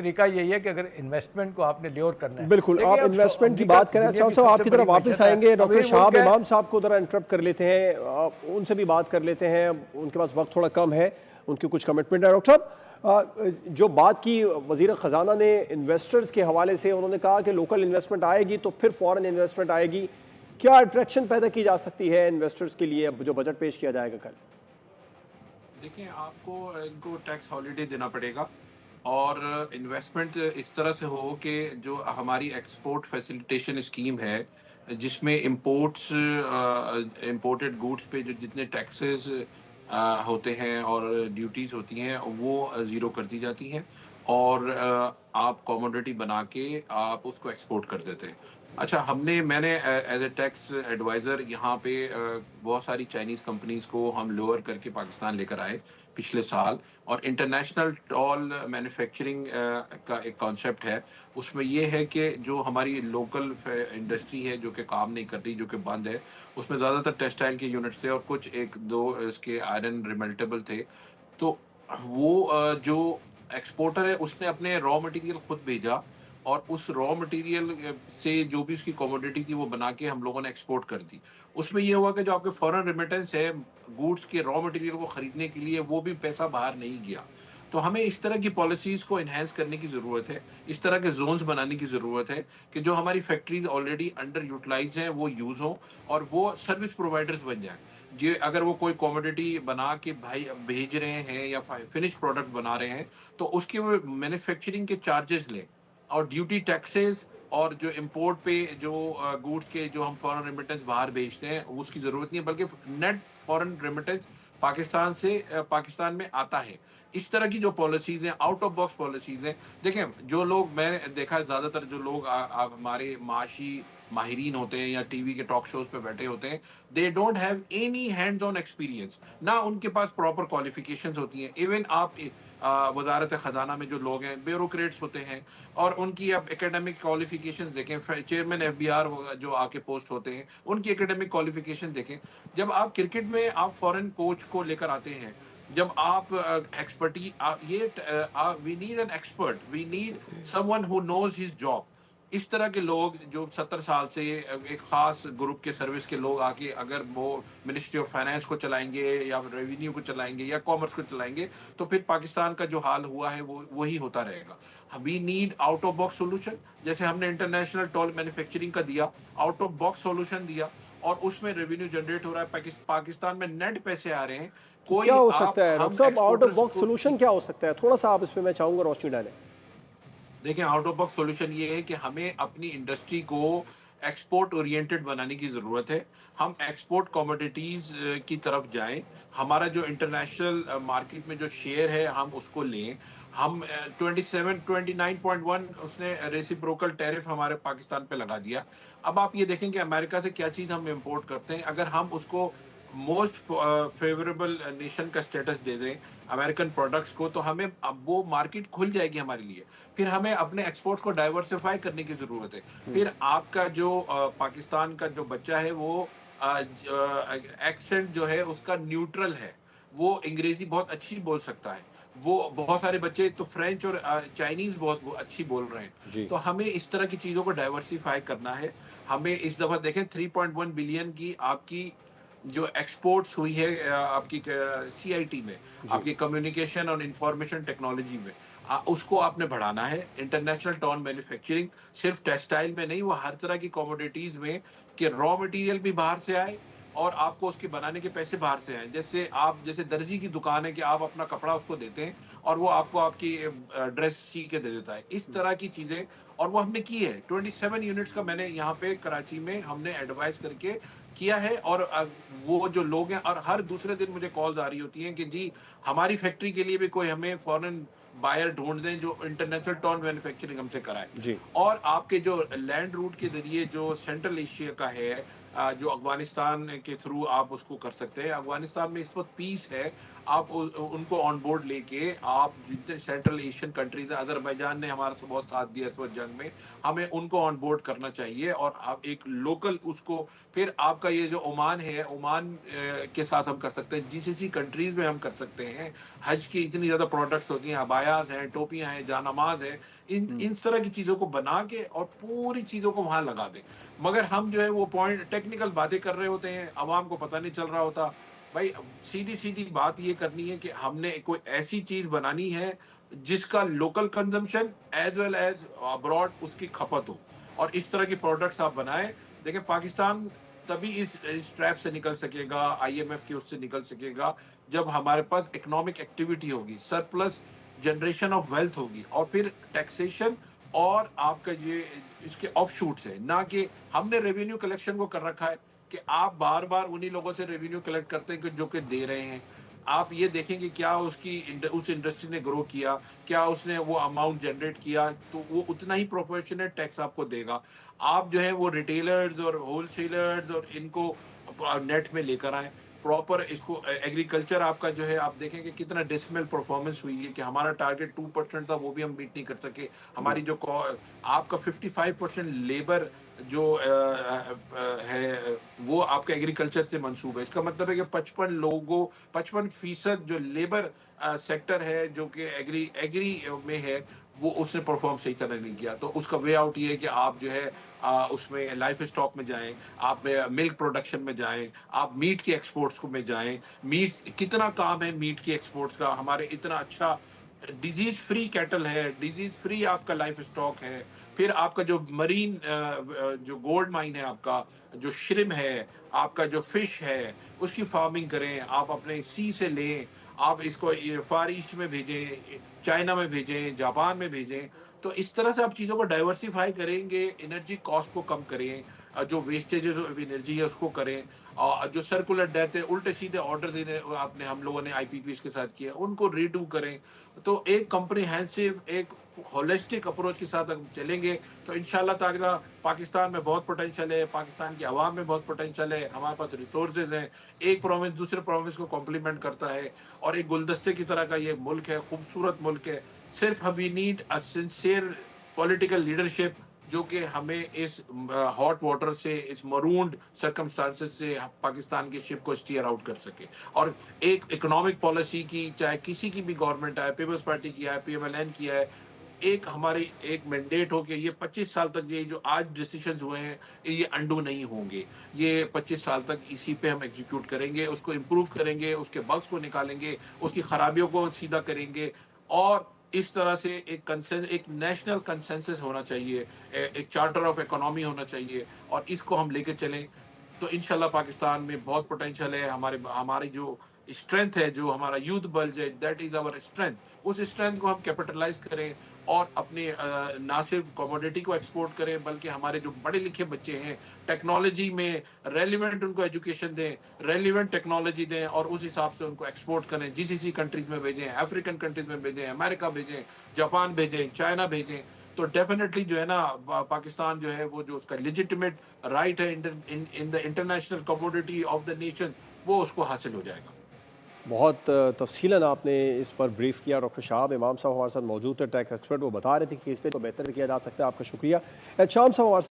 طریقہ یہی ہے کہ اگر انویسٹمنٹ کو آپ نے لیور کرنا ہے. بالکل آپ انویسٹمنٹ کی بات کریں. اچھا صاحب آپ کی طرف واپس آئیں گے. ڈاکٹر شہاب امام صاحب کو ذرا انٹرپٹ کر لیتے ہیں, ان سے بھی بات کر لیتے ہیں, ان کے پاس وقت تھوڑا کم ہے, ان کی کچھ کمٹمنٹ ہے. ڈاکٹر صاحب جو بات کی وزیر خزانہ نے انویسٹرز کے حوالے سے, انہوں نے کہا کہ لوکل انویسٹمنٹ آئے گی تو پھر فورن انویسٹمنٹ آئے گی. کیا اٹریکشن پیدا کی جا سکتی ہے انویسٹرز کے لیے جو بجٹ پیش کیا جائے گا کل؟ دیکھیں آپ کو ان کو ٹیکس ہالیڈے دینا پڑے گا اور انویسٹمنٹ اس طرح سے ہو کہ جو ہماری ایکسپورٹ فیسیلیٹیشن اسکیم ہے جس میں امپورٹڈ گوڈس پہ جو جتنے ٹیکسز ہوتے ہیں اور ڈیوٹیز ہوتی ہیں وہ زیرو کر دی جاتی ہیں اور آپ کوموڈٹی بنا کے آپ اس کو ایکسپورٹ کر دیتے ہیں. اچھا میں نے ایز اے ٹیکس ایڈوائزر یہاں پہ بہت ساری چائنیز کمپنیز کو ہم لوور کر کے پاکستان لے کر آئے پچھلے سال, اور انٹرنیشنل ٹال مینوفیکچرنگ کا ایک کانسیپٹ ہے. اس میں یہ ہے کہ جو ہماری لوکل انڈسٹری ہے جو کہ کام نہیں کر رہی, جو کہ بند ہے, اس میں زیادہ تر ٹیکسٹائل کے یونٹس تھے اور کچھ ایک دو اس کے آئرن ریملٹیبل تھے. تو وہ جو ایکسپورٹر ہے اس نے اپنے را مٹیریل خود بھیجا اور اس را مٹیریل سے جو بھی اس کی کوموڈٹی تھی وہ بنا کے ہم لوگوں نے ایکسپورٹ کر دی. اس میں یہ ہوا کہ جو آپ کے فورن ریمیٹنس ہے گوڈس کے را مٹیریل کو خریدنے کے لیے, وہ بھی پیسہ باہر نہیں گیا. تو ہمیں اس طرح کی پالیسیز کو انہینس کرنے کی ضرورت ہے, اس طرح کے زونز بنانے کی ضرورت ہے کہ جو ہماری فیکٹریز آلریڈی انڈر یوٹیلائزڈ ہیں وہ یوز ہوں اور وہ سروس پرووائڈرز بن جائیں. جی اگر وہ کوئی کوموڈٹی بنا کے بھائی بھیج رہے ہیں یا فنش پروڈکٹ بنا رہے ہیں تو اس کے وہ مینوفیکچرنگ کے چارجز لیں, اور ڈیوٹی ٹیکسز اور جو امپورٹ پہ جو گوڈس کے جو ہم فورن ریمیٹنس باہر بھیجتے ہیں اس کی ضرورت نہیں ہے, بلکہ نیٹ فورن ریمیٹنس پاکستان میں آتا ہے. اس طرح کی جو پالیسیز ہیں آؤٹ آف باکس پالیسیز ہیں. دیکھیں جو لوگ میں نے دیکھا زیادہ تر جو لوگ ہمارے معاشی ماہرین ہوتے ہیں یا ٹی وی کے ٹاک شوز پہ بیٹھے ہوتے ہیں, they don't have any hands on experience, نہ ان کے پاس پراپر کوالیفیکیشنز ہوتی ہیں. ایون آپ وزارت خزانہ میں جو لوگ ہیں بیوروکریٹس ہوتے ہیں اور ان کی آپ اکیڈمک کوالیفیکیشنز دیکھیں, چیئرمین ایف بی آر جو آ کے پوسٹ ہوتے ہیں ان کی اکیڈمک کوالیفیکیشن دیکھیں. جب آپ کرکٹ میں آپ فورن کوچ کو لے کر آتے ہیں, جب آپ expertise we need an expert, we need someone who knows his job. اس طرح کے لوگ جو 70 سال سے ایک خاص گروپ کے سروس کے لوگ آ کے اگر وہ منسٹری آف فائنانس کو چلائیں گے یا ریونیو کو چلائیں گے یا کامرس کو چلائیں گے تو پھر پاکستان کا جو حال ہوا ہے وہ وہی ہوتا رہے گا. We need out of box solution, جیسے ہم نے انٹرنیشنل ٹول مینوفیکچرنگ کا دیا, آؤٹ آف باکس سولوشن دیا اور اس میں ریونیو جنریٹ ہو رہا ہے. پاکستان میں نیٹ پیسے آ رہے ہیں. کیا کوئی ہو سکتا ہے ہم ڈاکٹر صاحب آؤٹ آف ایکسپورٹرز باکس کو سولوشن کیا ہو سکتا ہے؟ تھوڑا سا آپ اس پہ میں چاہوں گا روشنی ڈالیں. دیکھیں آؤٹ آف باکس سولوشن یہ ہے کہ ہمیں اپنی انڈسٹری کو ایکسپورٹ اورینٹڈ بنانے کی ضرورت ہے. ہم ایکسپورٹ کوموڈیٹیز کی طرف جائیں, ہمارا جو انٹرنیشنل مارکیٹ میں جو شیئر ہے ہم اس کو لیں. ہم 29.1 اس نے ریسیپروکل ٹیرف ہمارے پاکستان پہ لگا دیا. اب آپ یہ دیکھیں کہ امریکہ سے کیا چیز ہم امپورٹ کرتے ہیں, اگر ہم اس کو موسٹ فیوریبل نیشن کا اسٹیٹس دے دیں امریکن پروڈکٹس کو, تو ہمیں اب وہ مارکیٹ کھل جائے گی ہمارے لیے. پھر ہمیں اپنے ایکسپورٹس کو ڈائیورسفائی کرنے کی ضرورت ہے. پھر آپ کا جو پاکستان کا جو بچہ ہے وہ ایکسنٹ جو ہے اس کا نیوٹرل ہے, وہ انگریزی بہت اچھی بول سکتا ہے. وہ بہت سارے بچے تو فرینچ اور چائنیز بہت اچھی بول رہے ہیں. جی تو ہمیں اس طرح کی چیزوں کو ڈائیورسفائی کرنا ہے. ہمیں اس دفعہ دیکھیں 3.1 بلین کی آپ کی جو ایکسپورٹس ہوئی ہے آپ کی سی آئی ٹی میں, جی آپ کی کمیونیکیشن اور انفارمیشن ٹیکنالوجی میں, اس کو آپ نے بڑھانا ہے. انٹرنیشنل ٹون مینوفیکچرنگ صرف ٹیکسٹائل میں نہیں, وہ ہر طرح کی کوموڈیٹیز میں کہ را مٹیریل بھی باہر سے آئے اور آپ کو اس کے بنانے کے پیسے باہر سے آئیں. جیسے درزی کی دکان ہے کہ آپ اپنا کپڑا اس کو دیتے ہیں اور وہ آپ کو آپ کی ڈریس سی کے دے دیتا ہے. اس طرح کی چیزیں, اور وہ ہم نے کی ہے. 27 یونٹس کا میں نے یہاں پہ کراچی میں ہم نے ایڈوائز کر کے کیا ہے. اور وہ جو لوگ ہیں, اور ہر دوسرے دن مجھے کالز آ رہی ہوتی ہیں کہ جی ہماری فیکٹری کے لیے بھی کوئی ہمیں فورن بائر ڈھونڈ دیں جو انٹرنیشنل ٹون مینوفیکچرنگ ہم سے کرائے. جی اور آپ کے جو لینڈ روٹ کے ذریعے جو سینٹرل ایشیا کا ہے, جو افغانستان کے تھرو آپ اس کو کر سکتے ہیں. افغانستان میں اس وقت پیس ہے, آپ ان کو آن بورڈ لے کے آپ جتنے سینٹرل ایشین کنٹریز ہیں، اذربائیجان نے ہمارا بہت ساتھ دیا اس وقت جنگ میں، ہمیں ان کو آن بورڈ کرنا چاہیے، اور آپ ایک لوکل اس کو، پھر آپ کا یہ جو عمان ہے، عمان کے ساتھ ہم کر سکتے ہیں، جی سی سی کنٹریز میں ہم کر سکتے ہیں، حج کی اتنی زیادہ پروڈکٹس ہوتی ہیں، ابایاز ہیں، ٹوپیاں ہیں، جانماز ہے، ان طرح کی چیزوں کو بنا کے اور پوری چیزوں کو وہاں لگا دیں، مگر ہم جو ہے وہ پوائنٹ ٹیکنیکل باتیں کر رہے ہوتے ہیں، عوام کو پتہ نہیں چل رہا ہوتا. بھائی سیدھی سیدھی بات یہ کرنی ہے کہ ہم نے کوئی ایسی چیز بنانی ہے جس کا local consumption as well as abroad اس کی کھپت ہو، اور اس طرح کی پروڈکٹس آپ بنائیں. دیکھیں پاکستان تبھی اس ٹریپ سے نکل سکے گا، آئی ایم ایف کے اس سے نکل سکے گا، جب ہمارے پاس اکنامک ایکٹیویٹی ہوگی، سرپلس جنریشن آف ویلتھ ہوگی، اور پھر ٹیکسیشن اور آپ کا یہ اس کے آف شوٹس ہیں. نہ کہ ہم نے ریونیو کلیکشن کو کر رکھا ہے کہ آپ بار بار انہی لوگوں سے ریونیو کلیکٹ کرتے ہیں جو کہ دے رہے ہیں. آپ یہ دیکھیں کہ کیا اس انڈسٹری نے گرو کیا، کیا اس نے وہ اماؤنٹ جنریٹ کیا، تو وہ اتنا ہی پروپورشنیٹ ٹیکس آپ کو دے گا. آپ جو ہے وہ ریٹیلرز اور ہول سیلرز اور ان کو نیٹ میں لے کر آئیں پراپر. اس کو ایگریکلچر آپ کا جو ہے آپ دیکھیں کہ کتنا ڈیسمل پرفارمنس ہوئی ہے، کہ ہمارا ٹارگیٹ 2% تھا، وہ بھی ہم میٹ نہیں کر سکے. ہماری جو آپ کا 55% لیبر جو ہے وہ آپ کا ایگریکلچر سے منسوب ہے. اس کا مطلب ہے کہ 55% جو لیبر سیکٹر ہے جو کہ ایگری میں ہے، وہ اس نے پرفارم صحیح طرح نہیں کیا. تو اس کا وے آؤٹ یہ ہے کہ آپ جو ہے اس میں لائف اسٹاک میں جائیں، آپ ملک پروڈکشن میں جائیں، آپ میٹ کی ایکسپورٹس میں جائیں. میٹ کتنا کام ہے، میٹ کی ایکسپورٹس کا، ہمارے اتنا اچھا ڈیزیز فری کیٹل ہے، ڈیزیز فری آپ کا لائف اسٹاک ہے. پھر آپ کا جو مرین جو گولڈ مائن ہے، آپ کا جو شرم ہے، آپ کا جو فش ہے، اس کی فارمنگ کریں، آپ اپنے سی سے لیں، آپ اس کو فار ایسٹ میں بھیجیں، چائنا میں بھیجیں، جاپان میں بھیجیں. تو اس طرح سے آپ چیزوں کو ڈائیورسیفائی کریں گے، انرجی کاسٹ کو کم کریں، جو ویسٹیج آف انرجی ہے اس کو کریں، اور جو سرکولر ڈیتھ ہے، الٹے سیدھے آرڈر دینے ہم لوگوں نے آئی پی پیز کے ساتھ کیا، ان کو ریڈو کریں. تو ایک کمپریہنسو، ایک ہولسٹک اپروچ کے ساتھ ہم چلیں گے تو انشاءاللہ تعالی پاکستان میں بہت پوٹینشیل ہے، پاکستان کی عوام میں بہت پوٹینشیل ہے، ہمارے پاس ریسورسز ہیں. ایک پروونس دوسرے پروونس کو کمپلیمنٹ کرتا ہے، اور ایک گلدستے کی طرح کا یہ ملک ہے، خوبصورت ملک ہے. صرف ہم need a sincere political leadership جو کہ ہمیں اس ہاٹ واٹر سے، اس مرونڈ سرکمسٹانسز سے پاکستان کی شپ کو اسٹیئر آؤٹ کر سکے. اور ایک اکنامک پالیسی کی، چاہے کسی کی بھی گورنمنٹ آئے، پیپلز پارٹی کی آئے، پی ایم ایل این کی آئے، ایک ہماری ایک مینڈیٹ ہو کہ یہ 25 سال تک یہ جو آج ڈیسیشنز ہوئے ہیں یہ انڈو نہیں ہوں گے. یہ 25 سال تک اسی پہ ہم ایگزیکیوٹ کریں گے، اس کو امپروو کریں گے، اس کے بگس کو نکالیں گے، اس کی خرابیوں کو سیدھا کریں گے. اور اس طرح سے ایک نیشنل کنسنسس ہونا چاہیے، ایک چارٹر آف اکنامی ہونا چاہیے، اور اس کو ہم لے کے چلیں تو انشاءاللہ پاکستان میں بہت پوٹینشیل ہے. ہماری جو اسٹرینتھ ہے، جو ہمارا یوتھ بلج ہے، دیٹ از آور اسٹرینتھ. اس اسٹرینتھ کو ہم کیپٹلائز کریں، اور اپنی نہ صرف کموڈیٹی کو ایکسپورٹ کریں بلکہ ہمارے جو پڑھے لکھے بچے ہیں ٹیکنالوجی میں ریلیونٹ ان کو ایجوکیشن دیں، ریلیونٹ ٹیکنالوجی دیں، اور اس حساب سے ان کو ایکسپورٹ کریں. جی سی سی کنٹریز میں بھیجیں، افریقن کنٹریز میں بھیجیں، امریکہ بھیجیں، جاپان بھیجیں، چائنا بھیجیں. تو ڈیفینیٹلی جو ہے نا پاکستان جو ہے وہ جو اس کا لیجیٹمیٹ رائٹ ہے in the international commodity of the nation, وہ اس کو حاصل ہو جائے گا. بہت تفصیلاً آپ نے اس پر بریف کیا. ڈاکٹر شہاب امام صاحب ہمارے ساتھ موجود تھے، ٹیکس ایکسپرٹ. وہ بتا رہے تھے کہ اس سے تو بہتر کیا جا سکتا ہے. آپ کا شکریہ. شام صاحب ہمارے